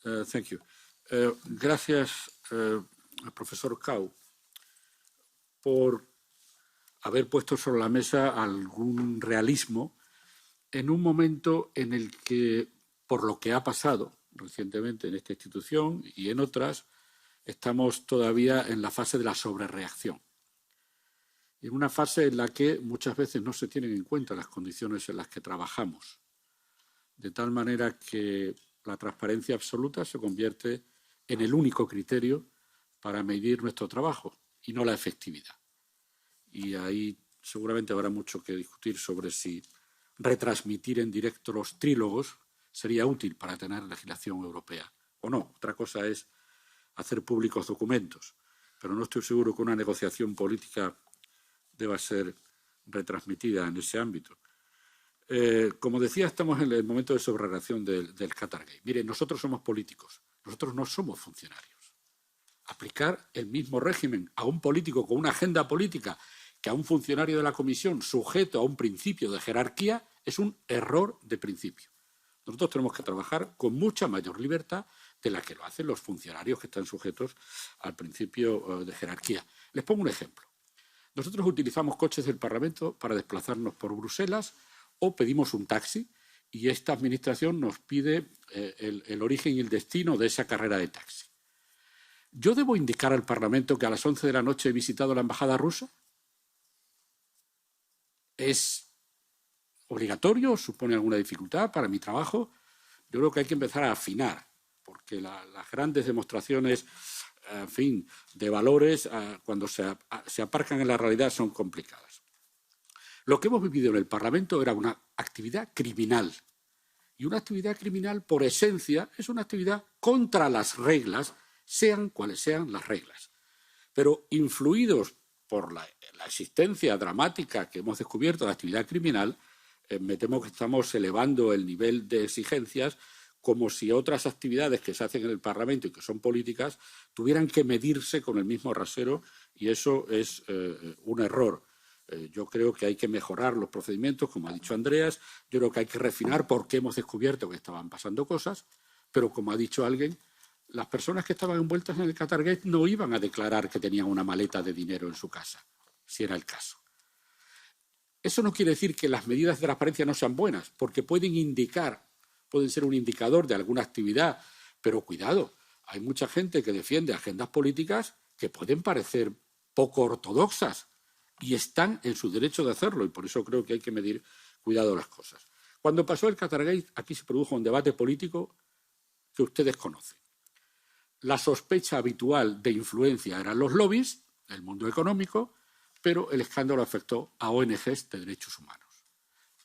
Thank you. Gracias, profesor Cao, por haber puesto sobre la mesa algún realismo en un momento en el que, por lo que ha pasado recientemente en esta institución y en otras, estamos todavía en la fase de la sobrereacción. En una fase en la que muchas veces no se tienen en cuenta las condiciones en las que trabajamos, de tal manera que la transparencia absoluta se convierte en el único criterio para medir nuestro trabajo y no la efectividad. Y ahí seguramente habrá mucho que discutir sobre si retransmitir en directo los trílogos sería útil para tener legislación europea o no. Otra cosa es hacer públicos documentos, pero no estoy seguro que una negociación política deba ser retransmitida en ese ámbito. Como decía, estamos en el momento de sobrereacción del Qatargate. Mire, nosotros somos políticos, nosotros no somos funcionarios. Aplicar el mismo régimen a un político con una agenda política que a un funcionario de la Comisión sujeto a un principio de jerarquía es un error de principio. Nosotros tenemos que trabajar con mucha mayor libertad de la que lo hacen los funcionarios que están sujetos al principio de jerarquía. Les pongo un ejemplo. Nosotros utilizamos coches del Parlamento para desplazarnos por Bruselas o pedimos un taxi y esta administración nos pide el origen y el destino de esa carrera de taxi. ¿Yo debo indicar al Parlamento que a las 11 de la noche he visitado la embajada rusa? ¿Es obligatorio? ¿Supone alguna dificultad para mi trabajo? Yo creo que hay que empezar a afinar, porque las grandes demostraciones, en fin, de valores, cuando se aparcan en la realidad, son complicadas. Lo que hemos vivido en el Parlamento era una actividad criminal. Y una actividad criminal, por esencia, es una actividad contra las reglas, sean cuales sean las reglas. Pero influidos por la existencia dramática que hemos descubierto de la actividad criminal, me temo que estamos elevando el nivel de exigencias como si otras actividades que se hacen en el Parlamento y que son políticas tuvieran que medirse con el mismo rasero, y eso es un error. Yo creo que hay que mejorar los procedimientos, como ha dicho Andreas. Yo creo que hay que refinar por qué hemos descubierto que estaban pasando cosas, pero como ha dicho alguien, las personas que estaban envueltas en el Qatargate no iban a declarar que tenían una maleta de dinero en su casa, si era el caso. Eso no quiere decir que las medidas de transparencia no sean buenas, porque pueden ser un indicador de alguna actividad, pero cuidado, hay mucha gente que defiende agendas políticas que pueden parecer poco ortodoxas y están en su derecho de hacerlo, y por eso creo que hay que medir cuidado las cosas. Cuando pasó el Qatargate, aquí se produjo un debate político que ustedes conocen. La sospecha habitual de influencia eran los lobbies, el mundo económico, pero el escándalo afectó a ONGs de derechos humanos.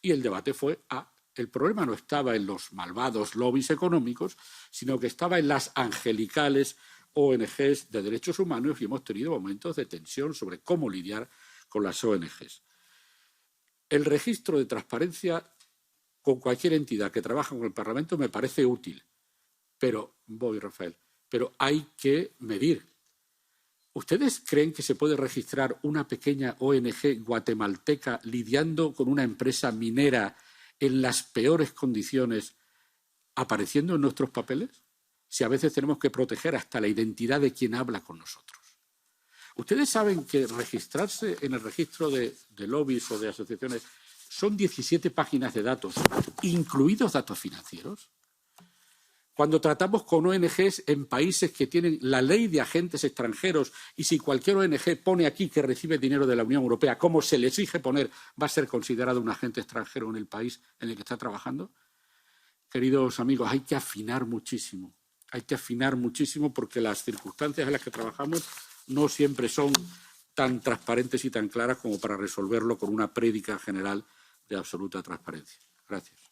Y el debate fue el problema no estaba en los malvados lobbies económicos, sino que estaba en las angelicales ONGs de derechos humanos, y hemos tenido momentos de tensión sobre cómo lidiar con las ONGs. El registro de transparencia con cualquier entidad que trabaja con el Parlamento me parece útil, pero hay que medir. ¿Ustedes creen que se puede registrar una pequeña ONG guatemalteca lidiando con una empresa minera en las peores condiciones apareciendo en nuestros papeles? Si a veces tenemos que proteger hasta la identidad de quien habla con nosotros. ¿Ustedes saben que registrarse en el registro de lobbies o de asociaciones son 17 páginas de datos, incluidos datos financieros? Cuando tratamos con ONGs en países que tienen la ley de agentes extranjeros, y si cualquier ONG pone aquí que recibe dinero de la Unión Europea, como se le exige poner, va a ser considerado un agente extranjero en el país en el que está trabajando. Queridos amigos, hay que afinar muchísimo. Hay que afinar muchísimo porque las circunstancias en las que trabajamos no siempre son tan transparentes y tan claras como para resolverlo con una prédica general de absoluta transparencia. Gracias.